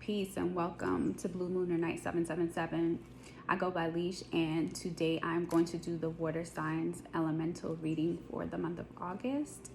Peace and welcome to Blue Lunar Night 777. I go by Leash, and today I'm going to do the water signs elemental reading for the month of August.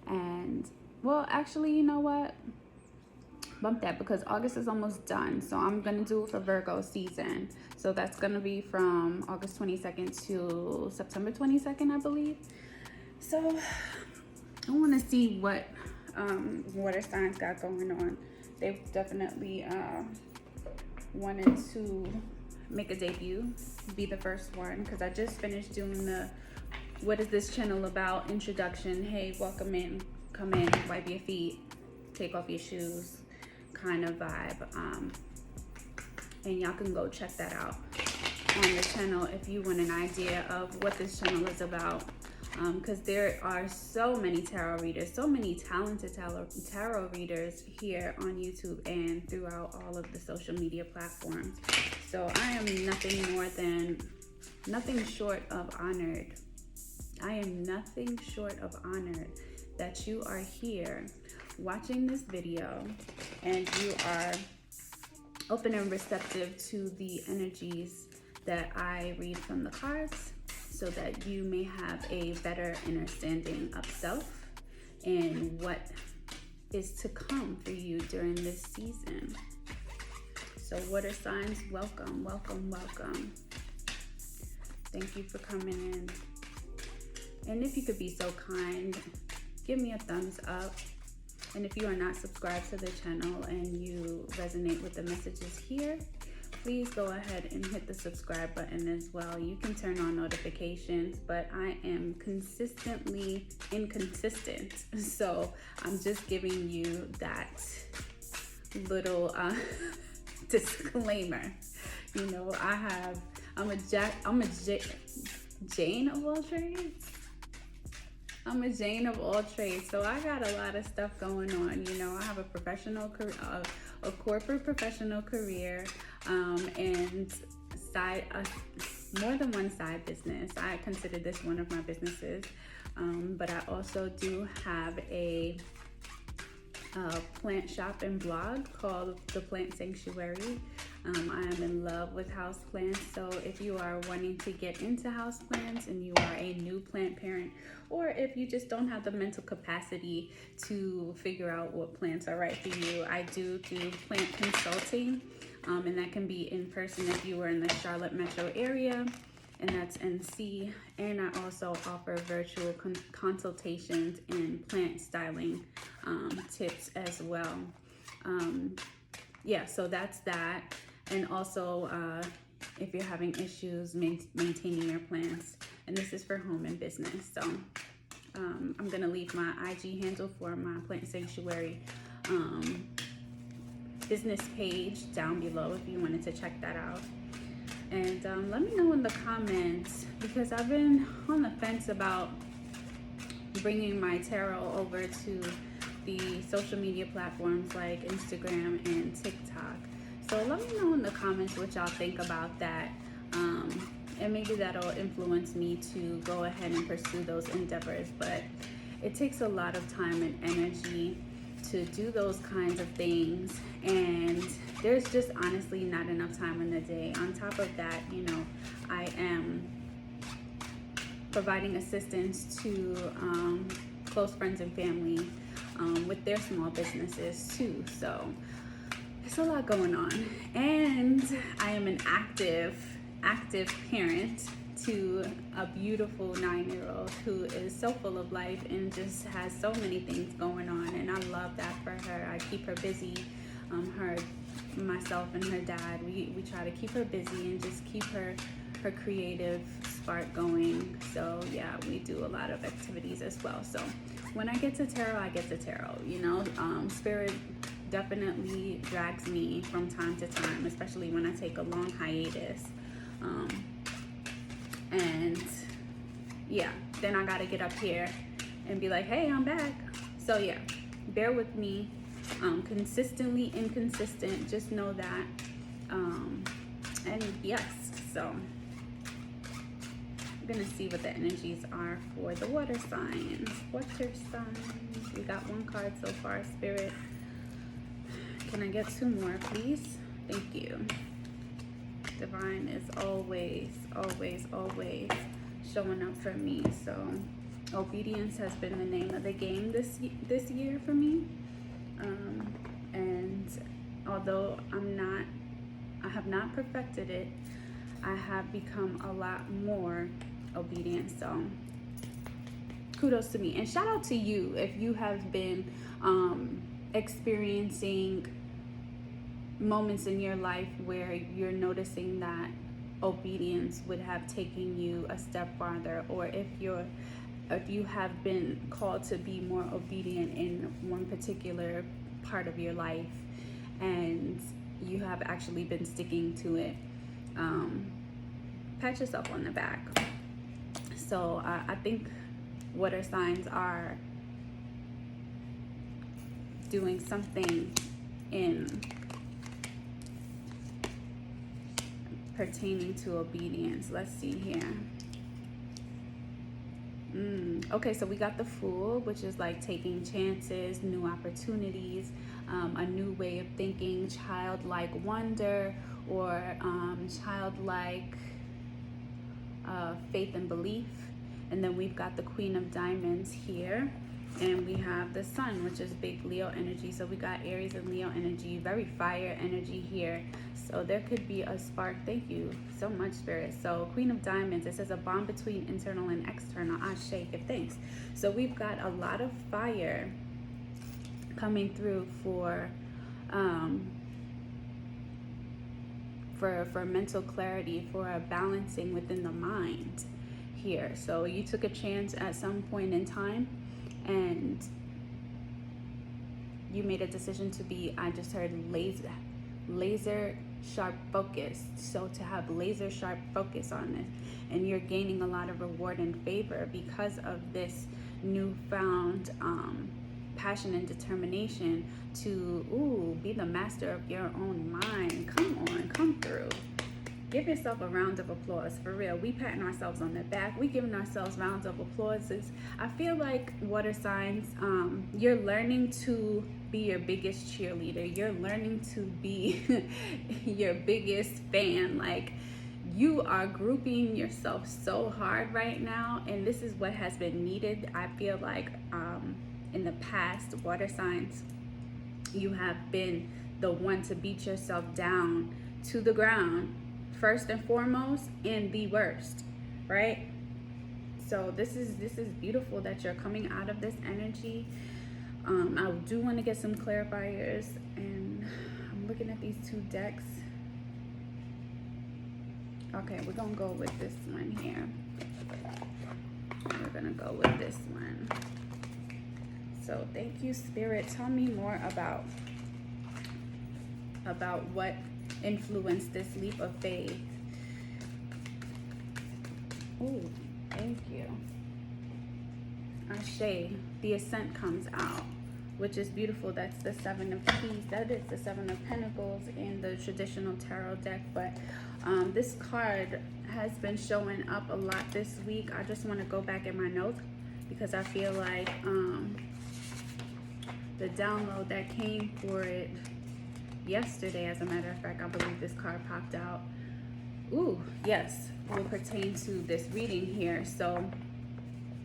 And well, actually, you know what? Bump that, because August is almost done. So I'm going to do it for Virgo season. So that's going to be from August 22nd to September 22nd, I believe. So I want to see what water signs got going on. They've definitely wanted to make a debut, be the first one, because I just finished doing the what is this channel about introduction. Hey, welcome in, come in, wipe your feet, take off your shoes kind of vibe. And y'all can go check that out on the channel if you want an idea of what this channel is about. Because there are so many tarot readers, so many talented tarot readers here on YouTube and throughout all of the social media platforms. So I am nothing short of honored. I am nothing short of honored that you are here watching this video and you are open and receptive to the energies that I read from the cards, so that you may have a better understanding of self and what is to come for you during this season. So water signs, welcome, welcome, welcome. Thank you for coming in. And if you could be so kind, give me a thumbs up. And if you are not subscribed to the channel and you resonate with the messages here, please go ahead and hit the subscribe button as well. You can turn on notifications, but I am consistently inconsistent. So I'm just giving you that little disclaimer. You know, I'm a Jane of all trades. I'm a Jane of all trades. So I got a lot of stuff going on. You know, I have a professional career, a corporate professional career, and more than one side business. I consider this one of my businesses, but I also do have a plant shop and blog called The Plant Sanctuary. I am in love with houseplants, so if you are wanting to get into houseplants and you are a new plant parent, or if you just don't have the mental capacity to figure out what plants are right for you, I do plant consulting, and that can be in person if you are in the Charlotte metro area, and that's NC. And I also offer virtual consultations and plant styling tips as well. Yeah, so that's that. And also if you're having issues maintaining your plants, and this is for home and business. So I'm gonna leave my IG handle for my Plant Sanctuary business page down below if you wanted to check that out. And let me know in the comments, because I've been on the fence about bringing my tarot over to the social media platforms like Instagram and TikTok. So let me know in the comments what y'all think about that. And maybe that'll influence me to go ahead and pursue those endeavors. But it takes a lot of time and energy to do those kinds of things, and there's just honestly not enough time in the day. On top of that, you know, I am providing assistance to close friends and family with their small businesses too. So it's a lot going on, and I am an active parent to a beautiful 9-year-old who is so full of life and just has so many things going on, and I love that for her. I keep her busy. Myself and her dad, we try to keep her busy and just keep her creative spark going. So yeah, we do a lot of activities as well. So when I get to tarot, I get to tarot. You know, spirit definitely drags me from time to time, especially when I take a long hiatus. And yeah, then I gotta get up here and be like, hey, I'm back. So yeah, bear with me. Consistently inconsistent, just know that. And yes, so I'm gonna see what the energies are for the water signs. Water signs. We got one card so far, Spirit. Can I get 2 more, please? Thank you. Divine is always, always, always showing up for me. So obedience has been the name of the game this year for me. And although I have not perfected it, I have become a lot more obedient. So kudos to me, and shout out to you if you have been experiencing moments in your life where you're noticing that obedience would have taken you a step farther, or if you have been called to be more obedient in one particular part of your life and you have actually been sticking to it. Pat yourself on the back. So I think water signs are doing something in pertaining to obedience. Let's see here. Okay, so we got the Fool, which is like taking chances, new opportunities, a new way of thinking, childlike wonder, or childlike faith and belief. And then we've got the Queen of Diamonds here, and we have the Sun, which is big Leo energy. So we got Aries and Leo energy, very fire energy here. So there could be a spark. Thank you so much, Spirit. So Queen of Diamonds, it says a bond between internal and external. Ashe, give thanks. So we've got a lot of fire coming through for mental clarity, for a balancing within the mind here. So you took a chance at some point in time and you made a decision to be, I just heard laser sharp focus. So to have laser sharp focus on this, and you're gaining a lot of reward and favor because of this newfound passion and determination to be the master of your own mind. Come on, come through. Give yourself a round of applause, for real. We patting ourselves on the back. We giving ourselves rounds of applauses. I feel like water signs, you're learning to be your biggest cheerleader. You're learning to be your biggest fan. Like, you are grouping yourself so hard right now, and this is what has been needed. I feel like in the past, water signs, you have been the one to beat yourself down to the ground, first and foremost, and the worst, right? So this is beautiful that you're coming out of this energy. I do want to get some clarifiers, and I'm looking at these 2 decks. Okay, we're gonna go with this one here. We're gonna go with this one. So thank you, Spirit. Tell me more about what influenced this leap of faith. Oh, thank you. Ashe, the Ascent comes out, which is beautiful. That's the 7 of Keys. That is the 7 of Pentacles in the traditional tarot deck. But this card has been showing up a lot this week. I just want to go back in my notes because I feel like the download that came for it yesterday, as a matter of fact, I believe this card popped out. Ooh, yes, will pertain to this reading here. So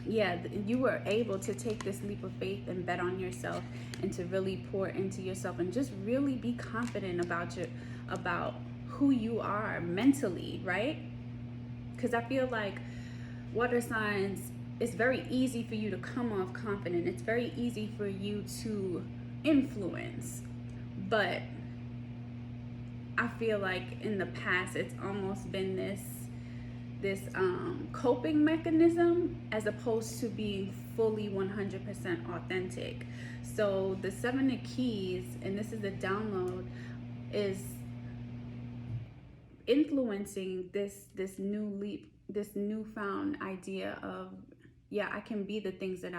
yeah, you were able to take this leap of faith and bet on yourself, and to really pour into yourself, and just really be confident about who you are mentally, right? Because I feel like water signs, it's very easy for you to come off confident. It's very easy for you to influence, but I feel like in the past it's almost been this coping mechanism as opposed to being fully 100% authentic. So the 7 of Keys, and this is the download, is influencing this new leap, this newfound idea of, yeah, I can be the things that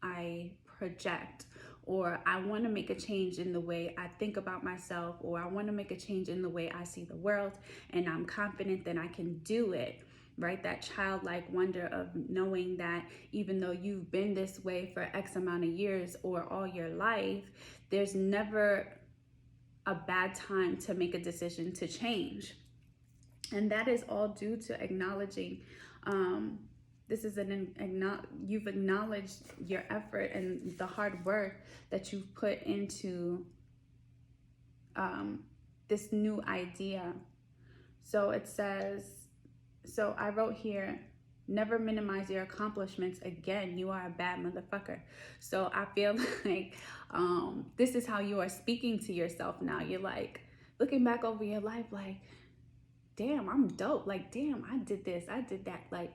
I project, or I want to make a change in the way I think about myself, or I want to make a change in the way I see the world, and I'm confident that I can do it, right? That childlike wonder of knowing that even though you've been this way for X amount of years or all your life, there's never a bad time to make a decision to change. And that is all due to acknowledging, this is you've acknowledged your effort and the hard work that you've put into this new idea. So it says, so I wrote here, never minimize your accomplishments. Again, you are a bad motherfucker. So I feel like this is how you are speaking to yourself now. You're like looking back over your life like, damn, I'm dope. Like, damn, I did this, I did that. Like,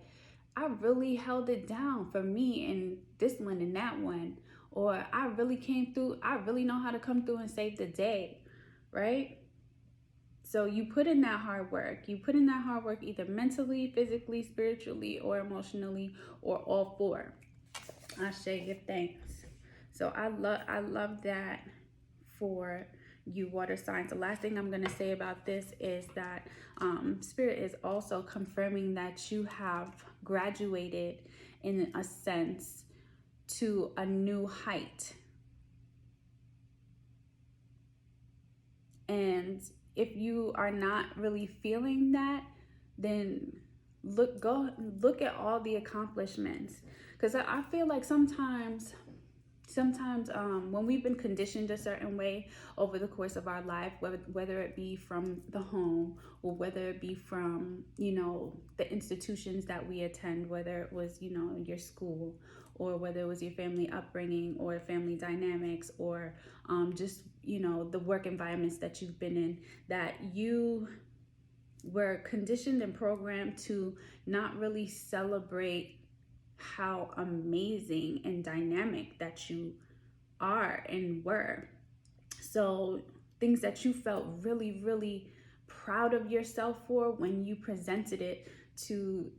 I really held it down for me in this one and that one. Or I really came through, I really know how to come through and save the day, right? So you put in that hard work. You put in that hard work either mentally, physically, spiritually, or emotionally, or all four. Ashe, give thanks. So I love that for you, water signs. The last thing I'm going to say about this is that Spirit is also confirming that you have graduated, in a sense, to a new height. And if you are not really feeling that, then look at all the accomplishments. Because I feel like sometimes when we've been conditioned a certain way over the course of our life, whether it be from the home or whether it be from, you know, the institutions that we attend, whether it was, you know, your school, or whether it was your family upbringing or family dynamics, or just, you know, the work environments that you've been in, that you were conditioned and programmed to not really celebrate how amazing and dynamic that you are and were. So things that you felt really, really proud of yourself for, when you presented it to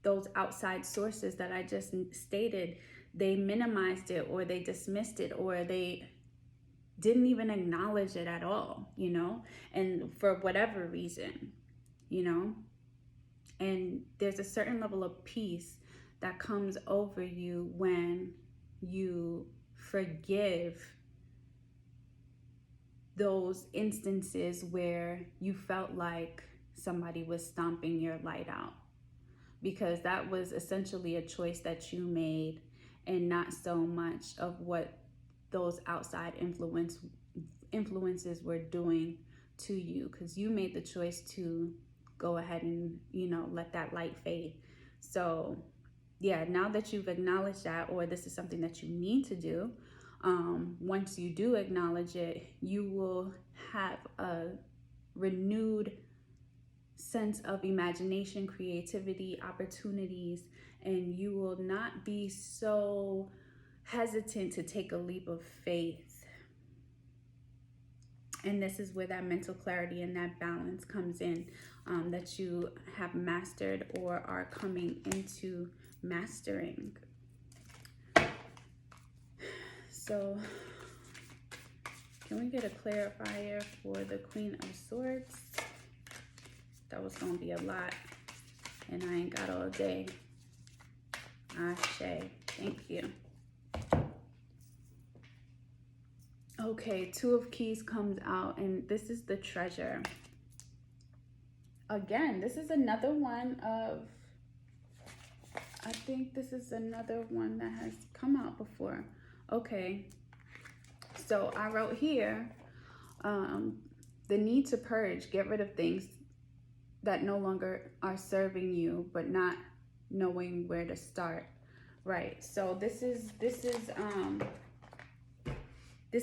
those outside sources that I just stated, they minimized it, or they dismissed it, or they didn't even acknowledge it at all, you know, and for whatever reason, you know. And there's a certain level of peace that comes over you when you forgive those instances where you felt like somebody was stomping your light out, because that was essentially a choice that you made, and not so much of what those outside influences were doing to you, because you made the choice to go ahead and, you know, let that light fade. So yeah, now that you've acknowledged that, or this is something that you need to do, once you do acknowledge it, you will have a renewed sense of imagination, creativity, opportunities, and you will not be so hesitant to take a leap of faith. And this is where that mental clarity and that balance comes in, that you have mastered or are coming into mastering. So can we get a clarifier for the Queen of Swords? That was gonna be a lot, and I ain't got all day. Ashe, thank you. Okay, Two of Keys comes out, and this is the Treasure. Again, this is another one of, I think this is another one that has come out before. Okay, so I wrote here, the need to purge, get rid of things that no longer are serving you, but not knowing where to start. Right, so this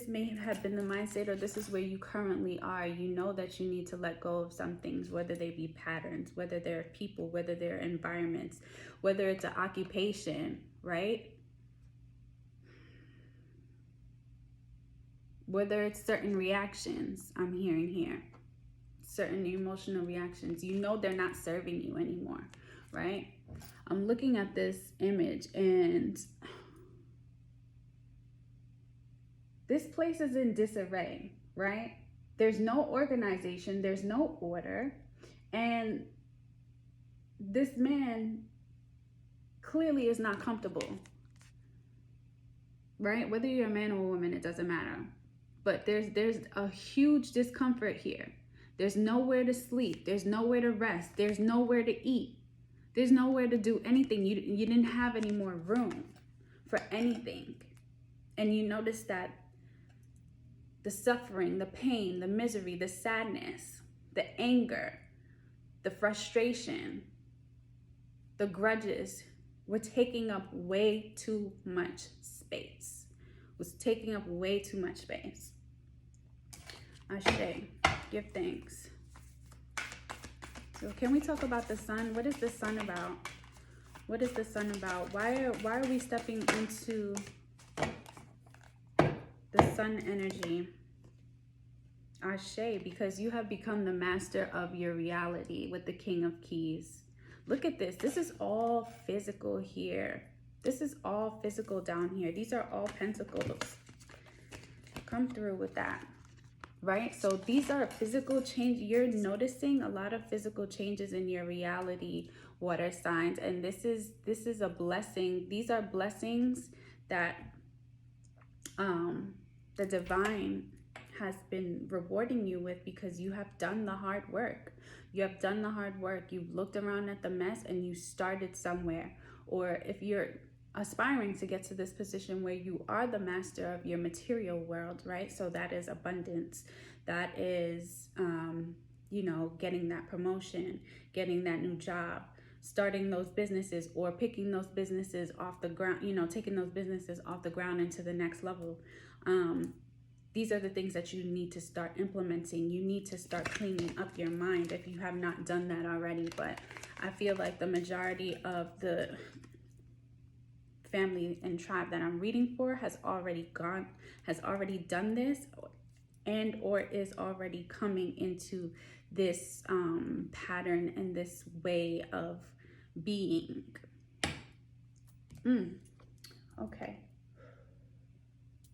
may have been the mindset, or this is where you currently are. You know that you need to let go of some things, whether they be patterns, whether they're people, whether they're environments, whether it's an occupation, right? Whether it's certain reactions, I'm hearing here, certain emotional reactions, you know they're not serving you anymore, right? I'm looking at this image, and this place is in disarray, right? There's no organization, there's no order, and this man clearly is not comfortable, right? Whether you're a man or a woman, it doesn't matter. but there's a huge discomfort here. There's nowhere to sleep. There's nowhere to rest. There's nowhere to eat. There's nowhere to do anything. You didn't have any more room for anything. And you notice that the suffering, the pain, the misery, the sadness, the anger, the frustration, the grudges were taking up way too much space. Was taking up way too much space. Ashe, give thanks. So can we talk about the sun? What is the sun about? What is the sun about? Why are we stepping into the sun energy? Ashe, because you have become the master of your reality with the King of Keys. Look at this. This is all physical here. This is all physical down here. These are all pentacles. Come through with that. Right? So these are physical change. You're noticing a lot of physical changes in your reality, water signs. And this is a blessing. These are blessings that the divine has been rewarding you with, because you have done the hard work. You have done the hard work. You've looked around at the mess and you started somewhere. Or if you're aspiring to get to this position where you are the master of your material world, right? So that is abundance. That is, you know, getting that promotion, getting that new job, starting those businesses, or picking those businesses off the ground, you know, taking those businesses off the ground into the next level. These are the things that you need to start implementing. You need to start cleaning up your mind if you have not done that already. But I feel like the majority of the family and tribe that I'm reading for has already done this, and or is already coming into this pattern and this way of being. Okay.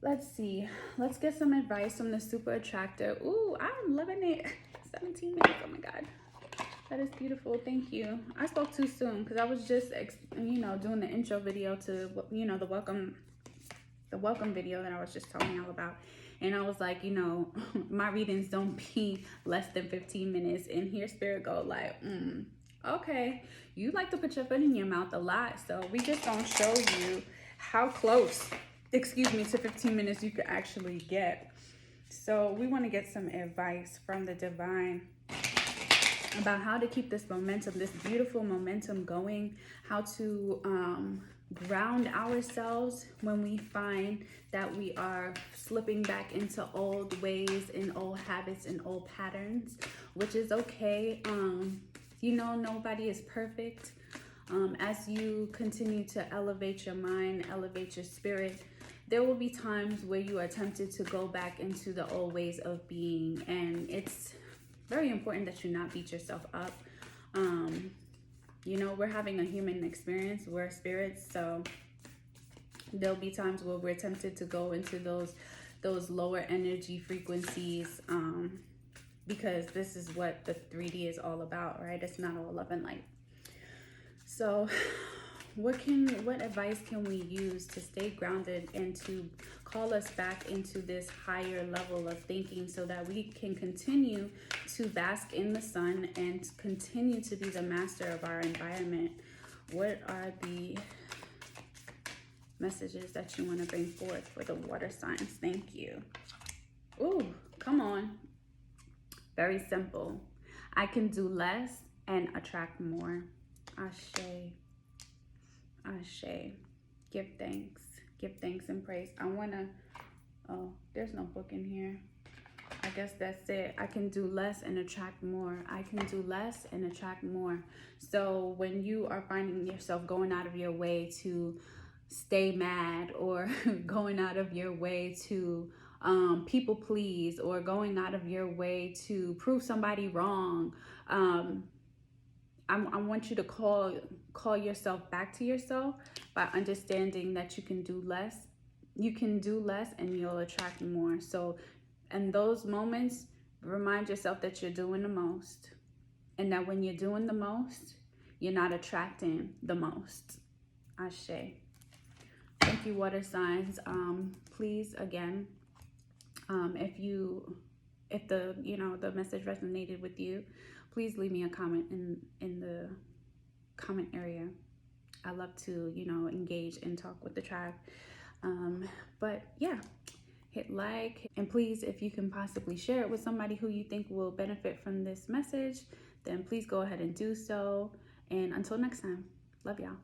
Let's see. Let's get some advice from the super attractor. Ooh, I'm loving it. 17 minutes. Oh my God. That is beautiful. Thank you. I spoke too soon because I was just, you know, doing the intro video to, you know, the welcome video that I was just telling y'all about. And I was like, you know, my readings don't be less than 15 minutes. And here Spirit go like, okay, you like to put your foot in your mouth a lot. So we just gonna show you how close, excuse me, to 15 minutes you could actually get. So we want to get some advice from the divine about how to keep this momentum, this beautiful momentum going, how to ground ourselves when we find that we are slipping back into old ways and old habits and old patterns, which is okay. You know, nobody is perfect. As you continue to elevate your mind, elevate your spirit, there will be times where you are tempted to go back into the old ways of being, and it's very important that you not beat yourself up. You know, we're having a human experience, we're spirits, so there'll be times where we're tempted to go into those lower energy frequencies, because this is what the 3D is all about, right? It's not all love and light. So what advice can we use to stay grounded and to call us back into this higher level of thinking so that we can continue to bask in the sun and continue to be the master of our environment? What are the messages that you want to bring forth for the water signs? Thank you. Ooh, come on. Very simple. I can do less and attract more. Ashe. Ashe. Give thanks. Give thanks and praise. I want to, oh, there's no book in here. I guess that's it. I can do less and attract more. I can do less and attract more. So when you are finding yourself going out of your way to stay mad, or going out of your way to people please, or going out of your way to prove somebody wrong, I want you to call yourself back to yourself by understanding that you can do less. You can do less and you'll attract more. So in those moments, remind yourself that you're doing the most, and that when you're doing the most, you're not attracting the most. Ashe. Thank you, water signs. Please, again, If the the message resonated with you, please leave me a comment in the comment area. I love to engage and talk with the tribe. But yeah, hit like, and please, if you can possibly share it with somebody who you think will benefit from this message, then please go ahead and do so. And until next time, love y'all.